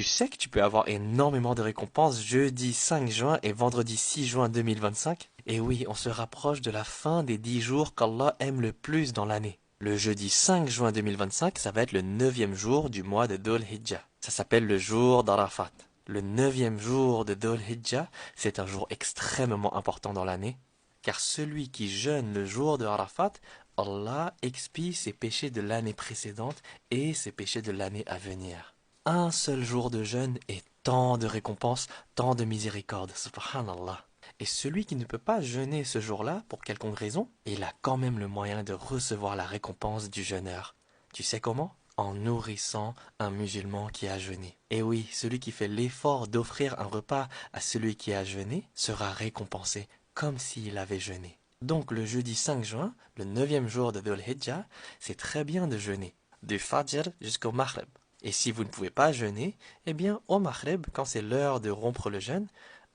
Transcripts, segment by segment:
Tu sais que tu peux avoir énormément de récompenses jeudi 5 juin et vendredi 6 juin 2025? Et oui, on se rapproche de la fin des 10 jours qu'Allah aime le plus dans l'année. Le jeudi 5 juin 2025, ça va être le neuvième jour du mois de Dhul Hijjah. Ça s'appelle le jour d'Arafat. Le neuvième jour de Dhul Hijjah, c'est un jour extrêmement important dans l'année, car celui qui jeûne le jour de Arafat, Allah expie ses péchés de l'année précédente et ses péchés de l'année à venir. Un seul jour de jeûne et tant de récompenses, tant de miséricorde, subhanallah. Et celui qui ne peut pas jeûner ce jour-là, pour quelconque raison, il a quand même le moyen de recevoir la récompense du jeûneur. Tu sais comment? En nourrissant un musulman qui a jeûné. Et oui, celui qui fait l'effort d'offrir un repas à celui qui a jeûné sera récompensé comme s'il avait jeûné. Donc le jeudi 5 juin, le neuvième jour de Dhul Hijjah, c'est très bien de jeûner, du Fajr jusqu'au Maghrib. Et si vous ne pouvez pas jeûner, eh bien au Maghrib, quand c'est l'heure de rompre le jeûne,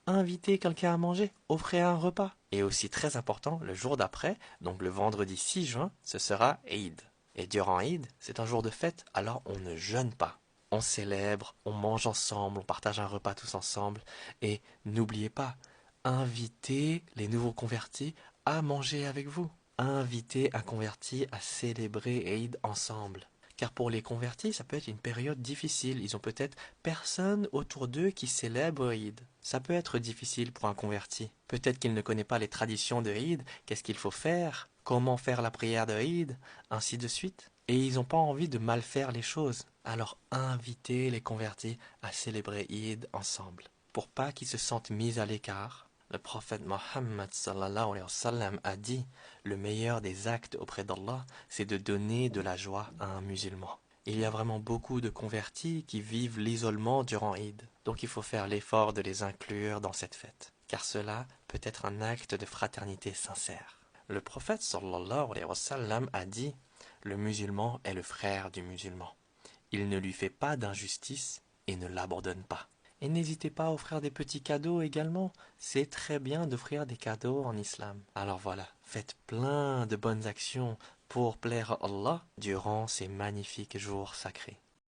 invitez quelqu'un à manger, offrez un repas. Et aussi très important, le jour d'après, donc le vendredi 6 juin, ce sera Eid. Et durant Eid, c'est un jour de fête, alors on ne jeûne pas. On célèbre, on mange ensemble, on partage un repas tous ensemble. Et n'oubliez pas, invitez les nouveaux convertis à manger avec vous. Invitez un converti à célébrer Eid ensemble. Car pour les convertis, ça peut être une période difficile. Ils ont peut-être personne autour d'eux qui célèbre Eid. Ça peut être difficile pour un converti. Peut-être qu'il ne connaît pas les traditions de Eid, qu'est-ce qu'il faut faire, comment faire la prière de Eid, ainsi de suite. Et ils n'ont pas envie de mal faire les choses. Alors invitez les convertis à célébrer Eid ensemble. Pour pas qu'ils se sentent mis à l'écart, le prophète Mohammed sallallahu alayhi wa sallam a dit: le meilleur des actes auprès d'Allah, c'est de donner de la joie à un musulman. Il y a vraiment beaucoup de convertis qui vivent l'isolement durant Eid, donc il faut faire l'effort de les inclure dans cette fête, car cela peut être un acte de fraternité sincère. Le prophète sallallahu alayhi wa sallam a dit: le musulman est le frère du musulman. Il ne lui fait pas d'injustice et ne l'abandonne pas. Et n'hésitez pas à offrir des petits cadeaux également. C'est très bien d'offrir des cadeaux en islam. Alors voilà, faites plein de bonnes actions pour plaire à Allah durant ces magnifiques jours sacrés.